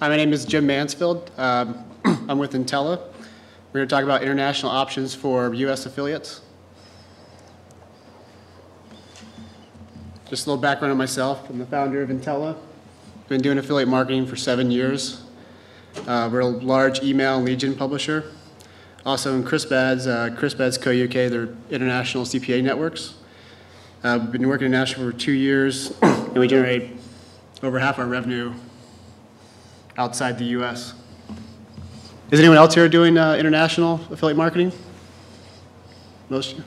Hi, my name is Jim Mansfield. I'm with Intela. We're going to talk about international options for U.S. affiliates. Just a little background on myself. I'm the founder of Intela. Been doing affiliate marketing for 7 years. We're a large email and lead gen publisher. Also in CRISPAD's Co-UK, they're international CPA networks. We've been working internationally for 2 years, and we generate over half our revenue outside the U.S. Is anyone else here doing international affiliate marketing? Most of you?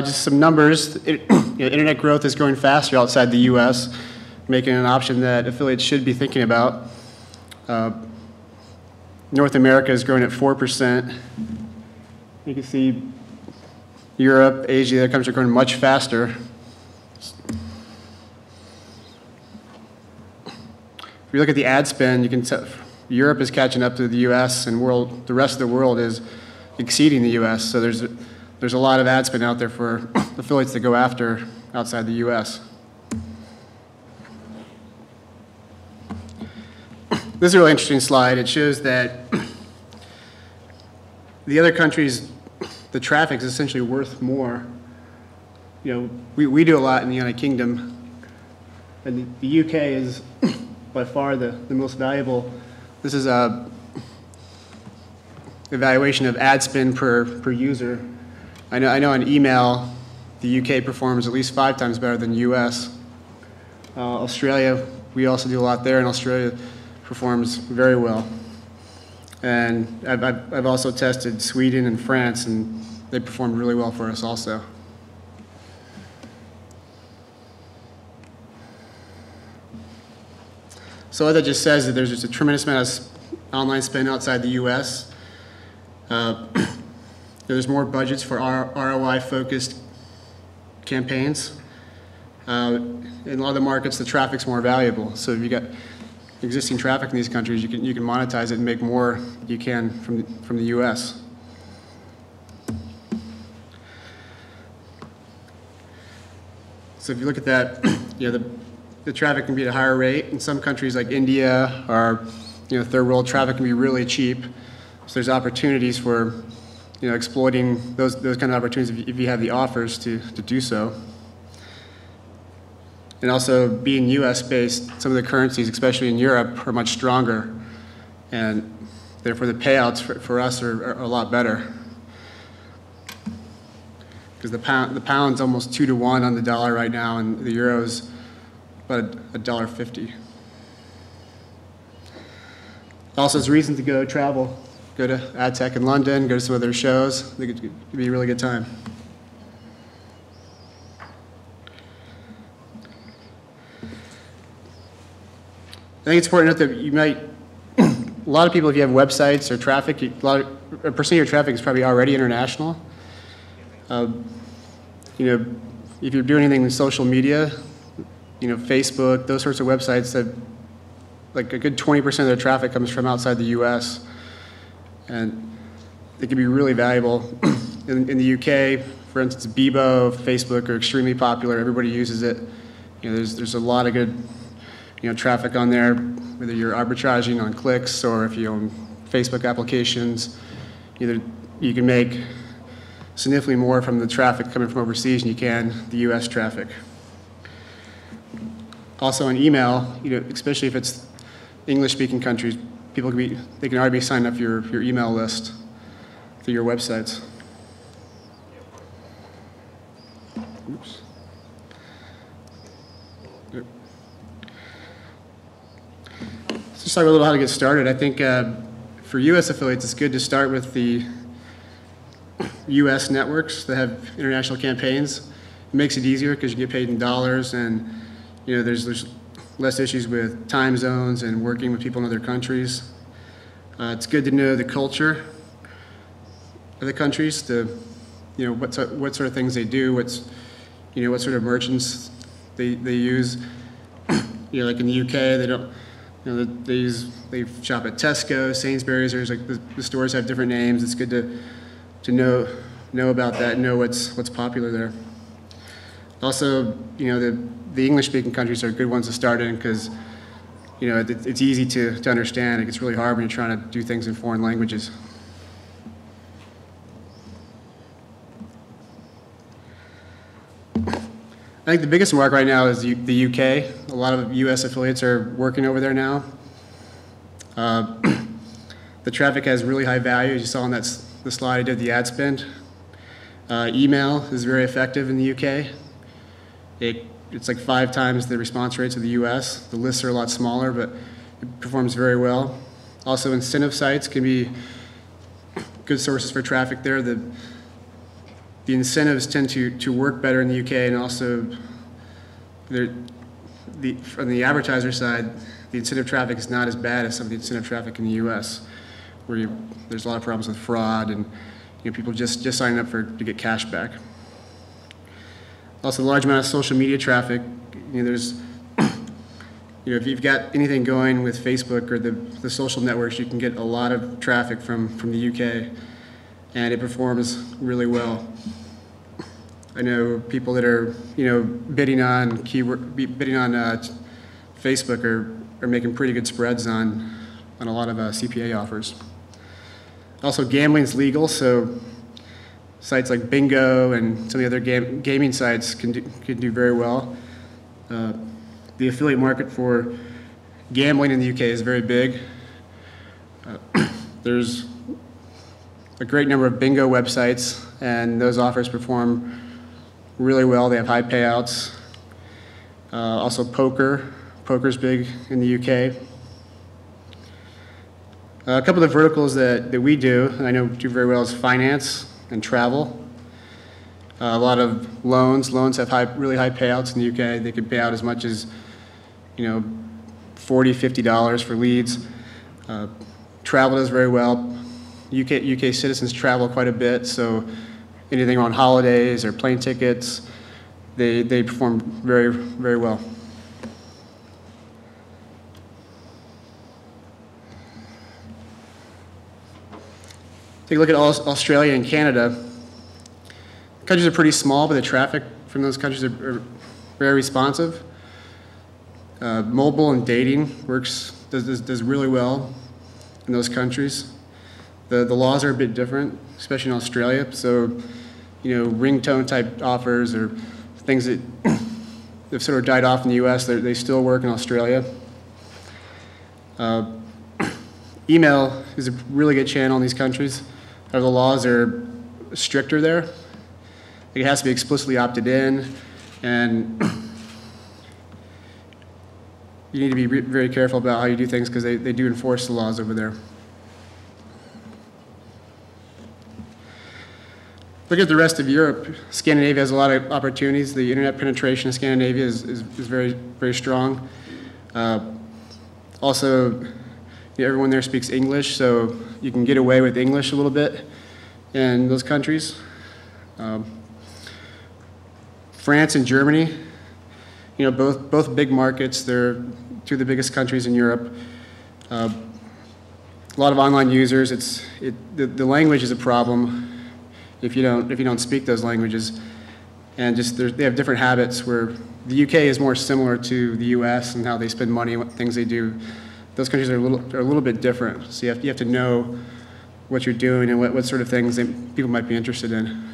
Just some numbers. Internet growth is growing faster outside the U.S., making it an option that affiliates should be thinking about. North America is growing at 4%. You can see Europe, Asia, other countries are growing much faster. If you look at the ad spend, you can tell Europe is catching up to the U.S. and the rest of the world is exceeding the U.S. So there's a lot of ad spend out there for affiliates to go after outside the U.S. This is a really interesting slide. It shows that the other countries, the traffic is essentially worth more. We do a lot in the United Kingdom, and the UK is by far the most valuable. This is a evaluation of ad spend per user. I know in email, the UK performs at least 5 times better than the US. Australia, we also do a lot there, and Australia performs very well. And I've also tested Sweden and France, and they performed really well for us also. So what that just says is that there's just a tremendous amount of online spend outside the U.S. There's more budgets for ROI-focused campaigns. In a lot of the markets, the traffic's more valuable. So if you got existing traffic in these countries, you can monetize it and make more than you can from the U.S. So if you look at that, the traffic can be at a higher rate. In some countries like India or third world, traffic can be really cheap. So there's opportunities for exploiting those kind of opportunities if you have the offers to do so. And also being US based, some of the currencies, especially in Europe, are much stronger. And therefore the payouts for us are a lot better. Because the pound's almost 2 to 1 on the dollar right now, and the euro's about $1.50. Also, there's reason to go travel. Go to AdTech in London, go to some of their shows. I think it'd be a really good time. I think it's important to note that you might, a lot of people, if you have websites or traffic, a percent of your traffic is probably already international. If you're doing anything in social media, Facebook, those sorts of websites, that like a good 20% of their traffic comes from outside the U.S. And it can be really valuable. In the UK, for instance, Bebo, Facebook are extremely popular. Everybody uses it. There's a lot of good traffic on there, whether you're arbitraging on clicks or if you own Facebook applications. You can make significantly more from the traffic coming from overseas than you can the U.S. traffic. Also in email, especially if it's English-speaking countries, they can already be signed up for your email list through your websites. Oops. Let's just talk a little how to get started. I think for U.S. affiliates, it's good to start with the U.S. networks that have international campaigns. It makes it easier because you get paid in dollars, and there's less issues with time zones and working with people in other countries. It's good to know the culture of the countries, what sort of things they do, what sort of merchants they use. Like in the UK, they don't. They shop at Tesco, Sainsbury's. There's the stores have different names. It's good to know about that, know what's popular there. Also, the English-speaking countries are good ones to start in because, it's easy to understand. It gets really hard when you're trying to do things in foreign languages. I think the biggest market right now is the UK. A lot of US affiliates are working over there now. The traffic has really high value, as you saw on the slide I did, the ad spend. Email is very effective in the UK. It's like 5 times the response rates of the US. The lists are a lot smaller, but it performs very well. Also, incentive sites can be good sources for traffic there. The incentives tend to work better in the UK, and also from the advertiser side, the incentive traffic is not as bad as some of the incentive traffic in the US, where there's a lot of problems with fraud and people just signing up to get cash back. Also, a large amount of social media traffic. There's, if you've got anything going with Facebook or the social networks, you can get a lot of traffic from the UK, and it performs really well. I know people that are, bidding on Facebook are making pretty good spreads on a lot of CPA offers. Also, gambling's legal, so sites like Bingo and some of the other gaming sites can do very well. The affiliate market for gambling in the UK is very big. There's a great number of bingo websites, and those offers perform really well. They have high payouts. Also poker. Poker's big in the UK. A couple of the verticals that we do, and I know do very well, is finance and travel. A lot of loans. Loans have really high payouts in the UK. They could pay out as much as, $40, $50 for leads. Travel does very well. UK citizens travel quite a bit, so anything on holidays or plane tickets, they perform very, very well. Take a look at Australia and Canada. The countries are pretty small, but the traffic from those countries are very responsive. Mobile and dating does really well in those countries. The laws are a bit different, especially in Australia. So, ringtone type offers or things that have sort of died off in the US, they still work in Australia. Email is a really good channel in these countries. The laws are stricter there. It has to be explicitly opted in, and you need to be very careful about how you do things because they do enforce the laws over there. Look at the rest of Europe. Scandinavia has a lot of opportunities. The internet penetration in Scandinavia is very, very strong. Also, everyone there speaks English, so you can get away with English a little bit in those countries. France and Germany, both big markets. They're 2 of the biggest countries in Europe. A lot of online users. The language is a problem if you don't speak those languages, and they have different habits. Where the UK is more similar to the US and how they spend money and what things they do. Those countries are a little bit different. So you have to know what you're doing and what sort of things people might be interested in.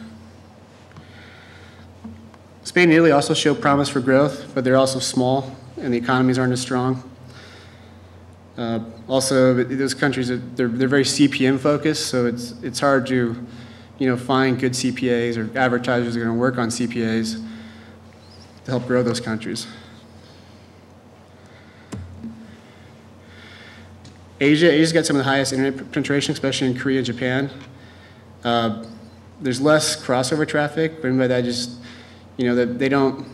Spain and Italy also show promise for growth, but they're also small and the economies aren't as strong. Also, those countries they're very CPM focused, so it's hard to find good CPAs or advertisers that are going to work on CPAs to help grow those countries. Asia's got some of the highest internet penetration, especially in Korea and Japan. There's less crossover traffic, but by that just, that they don't,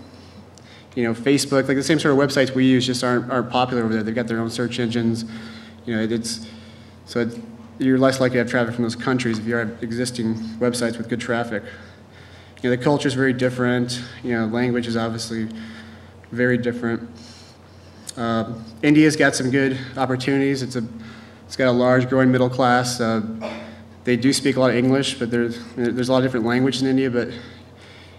Facebook, like the same sort of websites we use just aren't popular over there. They've got their own search engines. You're less likely to have traffic from those countries if you have existing websites with good traffic. The culture is very different. Language is obviously very different. India's got some good opportunities. It's got a large growing middle class. They do speak a lot of English, but there's a lot of different languages in India. But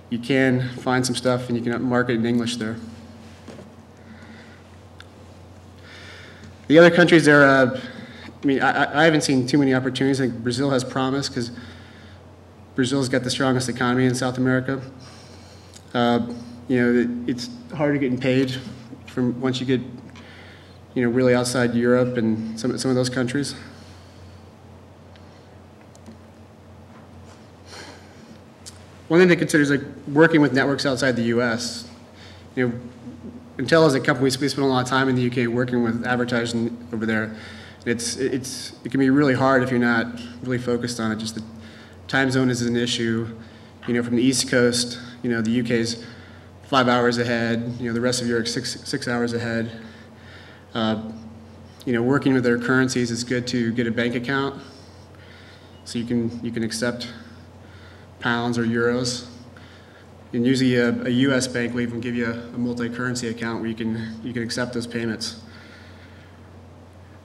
you can find some stuff and you can market in English there. The other countries there, I mean, I haven't seen too many opportunities. I think Brazil has promise because Brazil's got the strongest economy in South America. You know, it's harder getting paid from once you get, you know, really outside Europe and some of those countries. One thing to consider is like working with networks outside the U.S. You know, Intela is a company we spend a lot of time in the UK working with advertising over there. It can be really hard if you're not really focused on it. Just the time zone is an issue. You know, from the East Coast, you know, the UK's 5 hours ahead. You know, the rest of Europe six hours ahead. You know, working with their currencies, it's good to get a bank account so you can accept pounds or euros. And usually a U.S. bank will even give you a multi-currency account where you can accept those payments.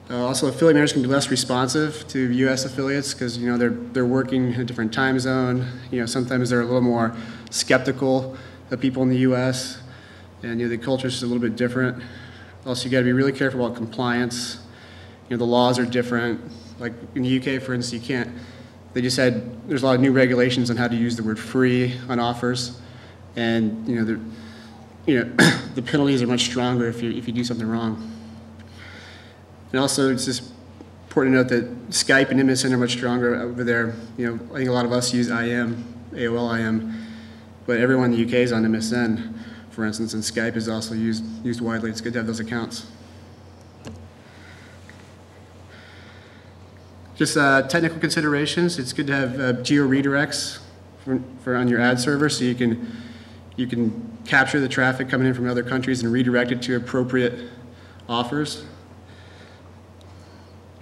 Also, affiliate managers can be less responsive to U.S. affiliates because, you know, they're working in a different time zone. You know, sometimes they're a little more skeptical of people in the U.S. and, you know, the culture is just a little bit different. Also, you got to be really careful about compliance. You know, the laws are different. Like in the U.K., for instance, you can't. They just said there's a lot of new regulations on how to use the word free on offers, and you know the penalties are much stronger if you do something wrong. And also, it's just important to note that Skype and MSN are much stronger over there. You know, I think a lot of us use IM, AOL IM, but everyone in the UK is on MSN, for instance, and Skype is also used widely. It's good to have those accounts. Just technical considerations. It's good to have Geo Redirects for on your ad server, so you can capture the traffic coming in from other countries and redirect it to appropriate offers.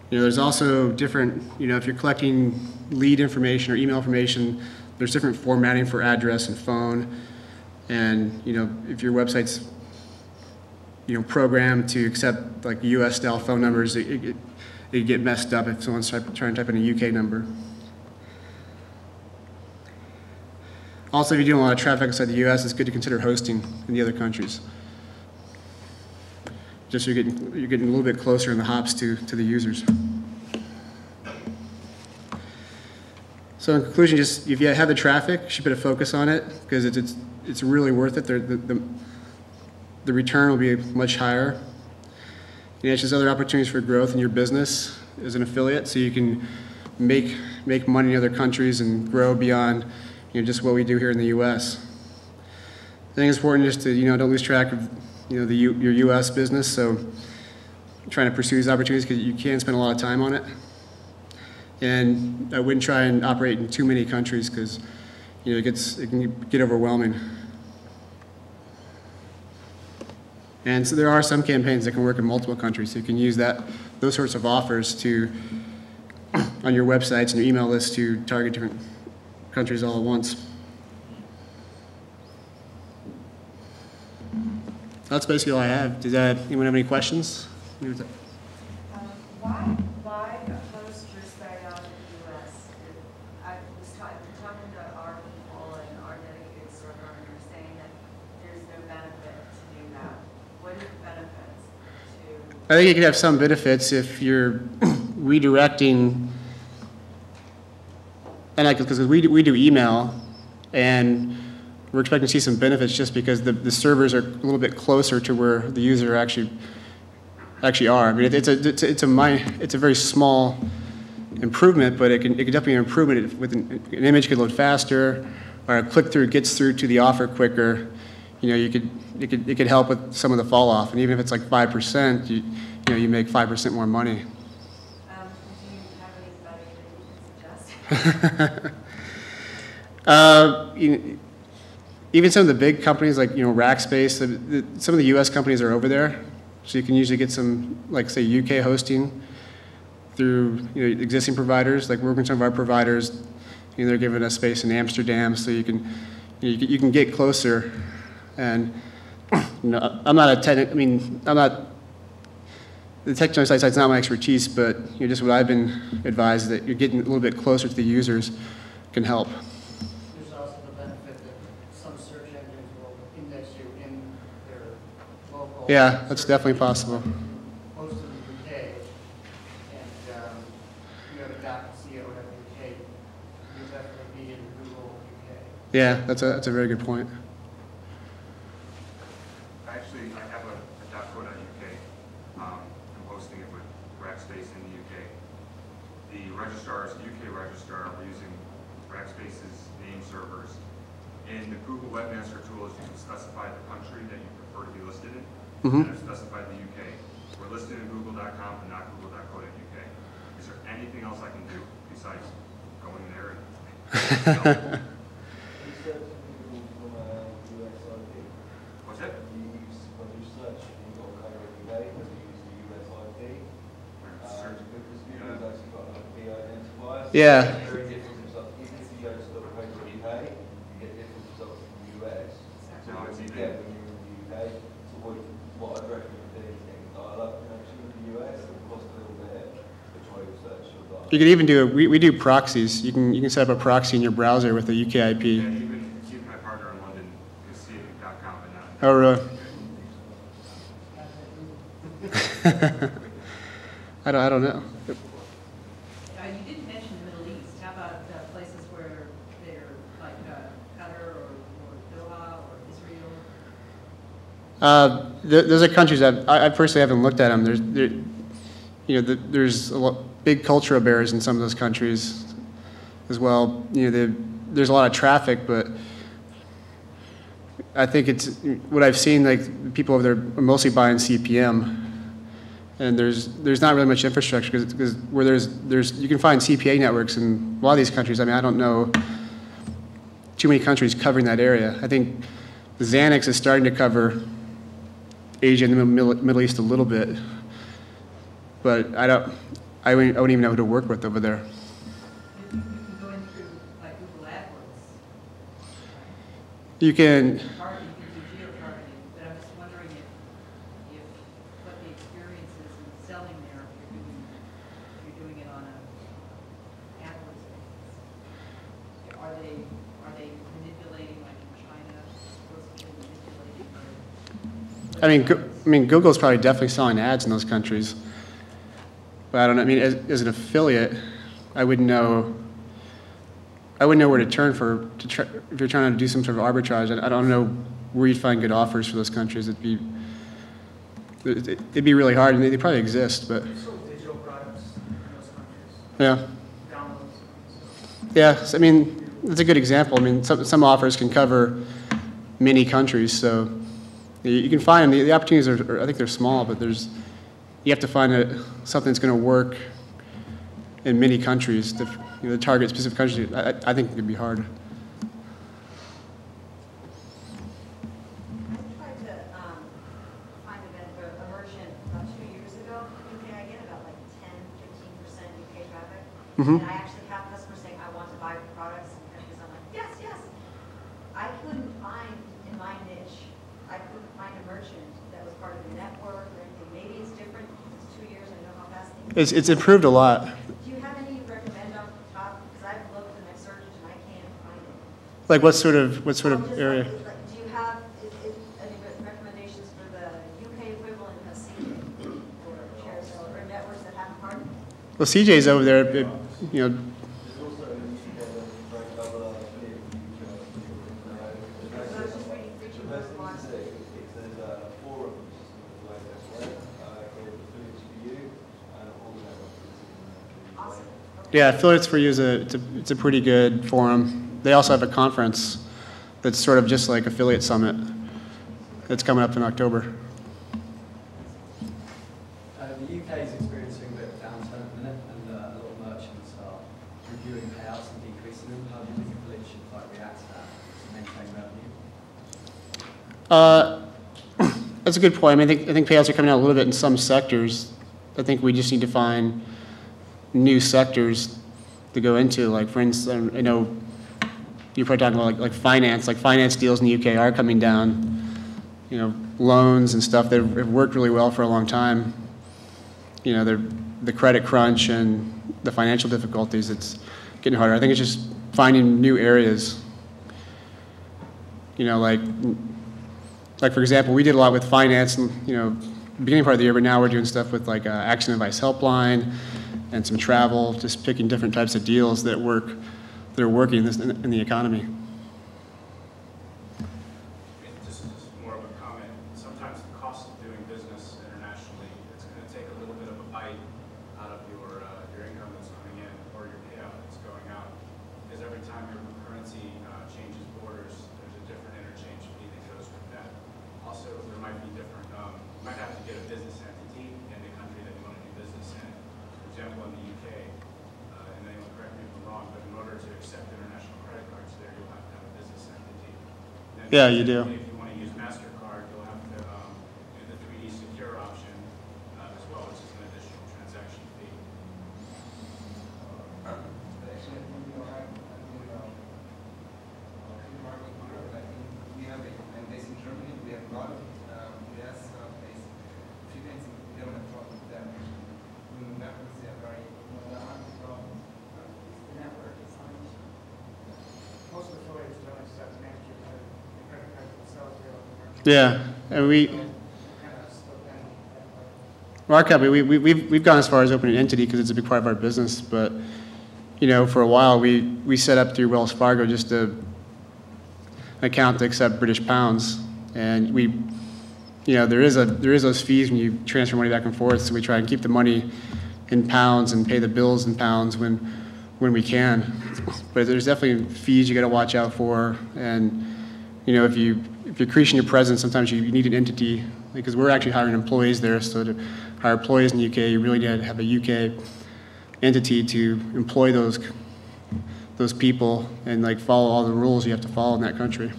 You know, there's also different. You know, if you're collecting lead information or email information, there's different formatting for address and phone. And you know, if your website's programmed to accept like U.S. style phone numbers, it get messed up if someone's trying to type in a UK number. Also, if you're doing a lot of traffic outside the US, it's good to consider hosting in the other countries. Just so you're getting a little bit closer in the hops to the users. So in conclusion, just if you have the traffic, you should put a focus on it because it's really worth it. The return will be much higher. You know, it's just other opportunities for growth in your business as an affiliate, so you can make money in other countries and grow beyond, you know, just what we do here in the U.S. I think it's important just to, you know, don't lose track of, you know, your U.S. business. So trying to pursue these opportunities because you can spend a lot of time on it. And I wouldn't try and operate in too many countries because, you know, it can get overwhelming. And so there are some campaigns that can work in multiple countries. So you can use those sorts of offers on your websites and your email list to target different countries all at once. That's basically all I have. Does anyone have any questions? Why host your site out in the U.S.? I was talking to our people and our dedicated server, and they're saying that there's no benefit to do that. What are the benefits to? I think you could have some benefits if you're redirecting, and because we do email, and we're expecting to see some benefits just because the servers are a little bit closer to where the user actually are. I mean, it's a very small improvement, but it can definitely be an improvement with an image could load faster, or a click through gets through to the offer quicker. You know, it could help with some of the fall off, and even if it's like 5%, you make 5% more money. Do you have anybody that you can suggest? Even some of the big companies like, you know, Rackspace, some of the U.S. companies are over there, so you can usually get some, like say UK hosting through, you know, existing providers. Like we're working with some of our providers, you know, they're giving us space in Amsterdam, so you can get closer. And you know, I'm not the technical side's not my expertise, but you know, just what I've been advised that you're getting a little bit closer to the users can help. There's also the benefit that some Yeah, that's definitely possible. Most of the UK, and you have a .co.uk, you definitely be in Google UK. Yeah, that's a very good point. Actually, I have a .co.uk. I'm hosting it with Rackspace in the UK. The registrars, the UK registrar, we're using Rackspace's name servers. In the Google Webmaster Tools, you can specify the country that you prefer to be listed in. Mm-hmm. And I've specified the UK. We're listed in google.com and not google.co.uk. Is there anything else I can do besides going there and what's that? Yeah. No, it's even. You could even do we do proxies. You can set up a proxy in your browser with a UK IP. Yeah, even my partner in London can see it in .com and not. Oh, really? I don't know. You didn't mention the Middle East. How about places where they're like Qatar or Doha or Israel? Those are countries that I personally haven't looked at them. There's big cultural barriers in some of those countries as well. There's a lot of traffic, but I think it's what I've seen. Like people over there are mostly buying CPM, and there's not really much infrastructure because where there's you can find CPA networks in a lot of these countries. I mean, I don't know too many countries covering that area. I think Xanax is starting to cover Asia and the Middle East a little bit, but I wouldn't even know who to work with over there. You can go in through like Google AdWords. You can, You can do geo-targeting, but I'm just wondering if what the experience is in selling there, if you're doing it on a AdWords basis. Are they manipulating like in China, supposedly manipulating? I mean, Google's probably definitely selling ads in those countries. But I don't know. I mean, as an affiliate, I wouldn't know where to turn if you're trying to do some sort of arbitrage. I don't know where you'd find good offers for those countries. It'd be really hard, and they probably exist, but So digital products in those countries, yeah, downloads. yeah. So, I mean, that's a good example. I mean, some offers can cover many countries, so you can find them. The opportunities are I think they're small, but you have to find something that's going to work in many countries to target specific countries. I think it could be hard. I tried to find a merchant about 2 years ago. I get about like 10–15% UK traffic. Mhm. And I actually have customers saying, I want to buy your products. And I'm like, yes, yes. I couldn't find in my niche, I couldn't find a merchant that was part of the network or anything. Maybe it's different. It's 2 years. I know how fast things. It's improved a lot. Do you have any recommend off the top? Because I've looked and I've searched and I can't find it. Like what sort of Just area? do you have any recommendations for the UK equivalent of CJ or Carousel or networks that haven't partnered? Well, CJ's over there. I was just reading feature last week. Awesome. Okay. Yeah, Affiliates for You it's a pretty good forum. They also have a conference that's sort of just like Affiliate Summit that's coming up in October. The UK is experiencing a bit of downturn at the minute, and a lot of merchants are reviewing payouts and decreasing them. How do you think affiliates should react to that to maintain revenue? That's a good point. I mean, I think payouts are coming out a little bit in some sectors. I think we just need to find new sectors to go into. Like, for instance, I know you're probably talking about like finance. Like finance deals in the UK are coming down. Loans and stuff that have worked really well for a long time. The credit crunch and the financial difficulties. It's getting harder. I think it's just finding new areas. Like like for example, we did a lot with finance, and beginning part of the year, but now we're doing stuff with like accident advice helpline and some travel, just picking different types of deals that are working in the economy. This is more of a comment. Sometimes the cost of doing business internationally, it's going to take a little bit of a bite out of your income that's coming in or your payout that's going out. Because every time your currency changes borders, there's a different interchange fee that goes with that. Also, there might be different, you might have to get a business entity in the country that you want to do business in. For example, in the UK, and anyone correct me if I'm wrong, but in order to accept international credit cards there, you'll have to have a business entity. Then Yeah, you do. If you want to use MasterCard, you'll have to do the 3D secure option as well, which is an additional transaction fee. Actually, I think market Europe, I think we have a base in Germany, we have a lot of US based freelancing, we don't have problems with them. Networks, they are very, there aren't problems. The network is on. Most of the affiliates don't accept managed credit cards themselves. Yeah, and we. Kind of still kind of. Well, our company, we've gone as far as opening an entity because it's a big part of our business, but for a while we set up through Wells Fargo just an account to accept British pounds, and there is those fees when you transfer money back and forth, so we try and keep the money in pounds and pay the bills in pounds when we can. But there's definitely fees you got to watch out for, and if you're increasing your presence, sometimes you need an entity, because we're actually hiring employees there. So to hire employees in the UK, you really need to have a UK entity to employ those people and like follow all the rules you have to follow in that country.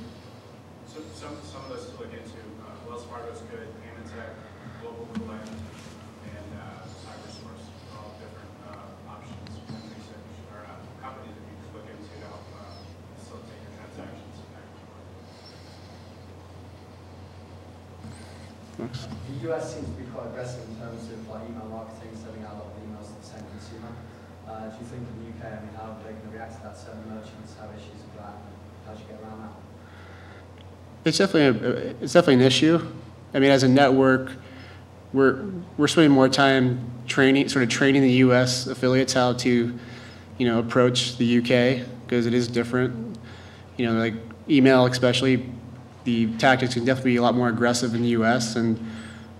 So some of those to look into, Wells Fargo's good, Payment Tech, Global Collect, and CyberSource are all different options and research or companies that you could look into to help facilitate your transactions. Thanks. The US seems to be quite aggressive in terms of like email marketing, sending out a lot of emails to the same consumer. Do you think in the UK, how are they going to react to that? Certain merchants have issues with that. How do you get around that? It's definitely an issue. I mean, as a network, we're spending more time training the U.S. affiliates how to, approach the UK, because it is different. Like email especially, the tactics can definitely be a lot more aggressive in the U.S. and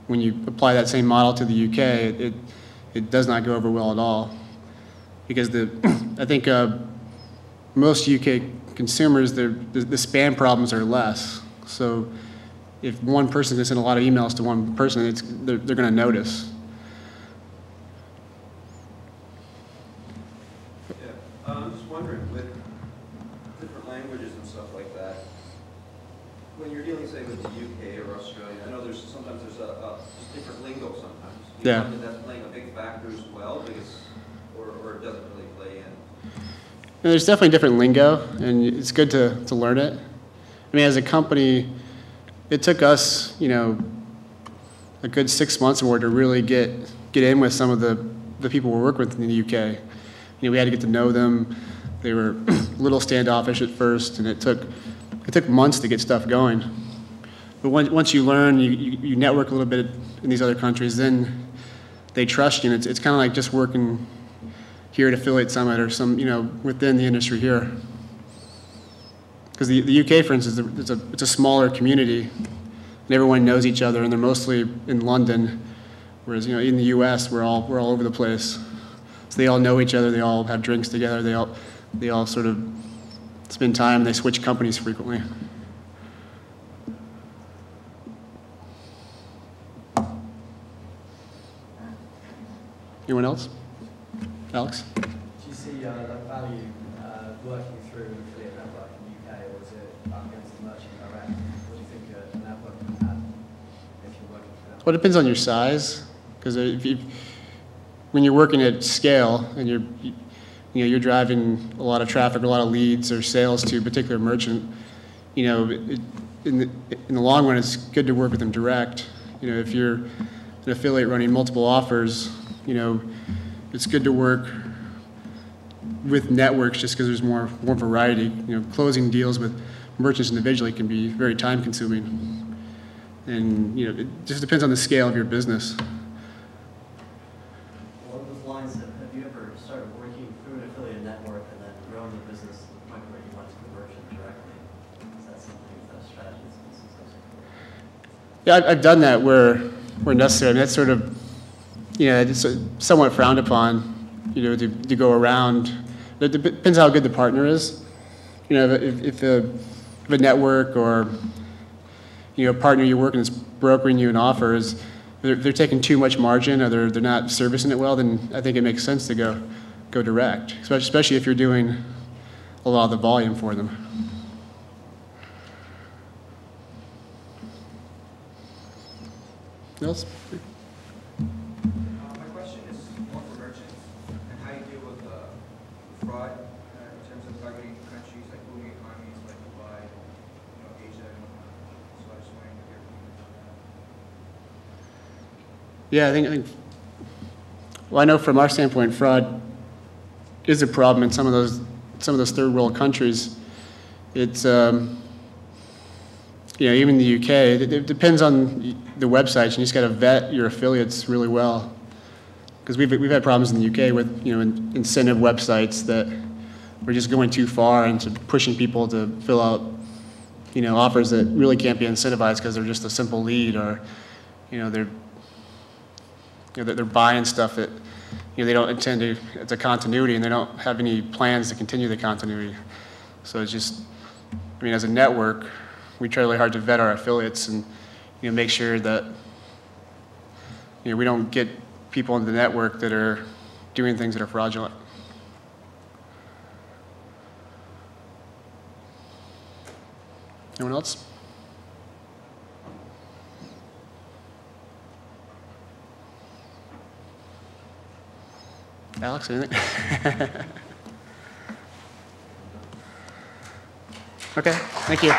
when you apply that same model to the UK, it does not go over well at all. Because I think most UK consumers, the spam problems are less. So if one person can send a lot of emails to one person, they're going to notice. Yeah, I'm just wondering, with different languages and stuff like that, when you're dealing, say, with the UK or Australia, I know sometimes there's just different lingo sometimes. Do you Yeah. find that that's playing a big factor as well, because, or it doesn't really play in? There's definitely different lingo, and it's good to learn it. I mean, as a company, it took us, a good 6 months or more to really get in with some of the people we're working with in the UK. We had to get to know them. They were a little standoffish at first, and it took months to get stuff going. But once you learn, you network a little bit in these other countries, then they trust you. And it's kind of like just working here at Affiliate Summit or some, within the industry here. Because the UK, for instance, it's a smaller community, and everyone knows each other, and they're mostly in London, whereas in the US we're all over the place. So they all know each other, they all have drinks together, they all sort of spend time, they switch companies frequently. Anyone else? Alex? Do you see the value working through an affiliate network in the UK, or is it about going to the merchant direct? What do you think a network can add if you're working for them? Well, it depends on your size, because when you're working at scale and you're driving a lot of traffic, a lot of leads or sales to a particular merchant, in the long run, it's good to work with them direct. If you're an affiliate running multiple offers, it's good to work with networks just because there's more variety. Closing deals with merchants individually can be very time consuming. And, you know, it just depends on the scale of your business. Along those lines, have you ever started working through an affiliate network and then grown the business to the point where you want to convert it directly? Is that something that strategy has been successful? Yeah, I've done that where necessary. I mean, that's sort of, you know, it's somewhat frowned upon, you know, to go around. It depends how good the partner is. You know, if a network or, you know, a partner you're working is brokering you an offer, they're taking too much margin or they're not servicing it well, then I think it makes sense to go direct, especially if you're doing a lot of the volume for them. Else? My question is more for merchants and how you deal with fraud in terms of targeting countries like booming economies like Dubai, you know, Asia, and whatnot. So I just wanted to hear from you on that. Yeah, I think. Well, I know from our standpoint, fraud is a problem in some of those third world countries. It's you know, even the UK. It depends on the websites. You just got to vet your affiliates really well, because we've had problems in the UK with, you know, incentive websites that were just going too far into pushing people to fill out, you know, offers that really can't be incentivized because they're just a simple lead, or, you know, they're buying stuff that, you know, they don't intend to. It's a continuity, and they don't have any plans to continue the continuity. So it's just, I mean, as a network, we try really hard to vet our affiliates and, you know, make sure that, you know, we don't get people into the network that are doing things that are fraudulent. Anyone else? Alex, anything? Okay, thank you.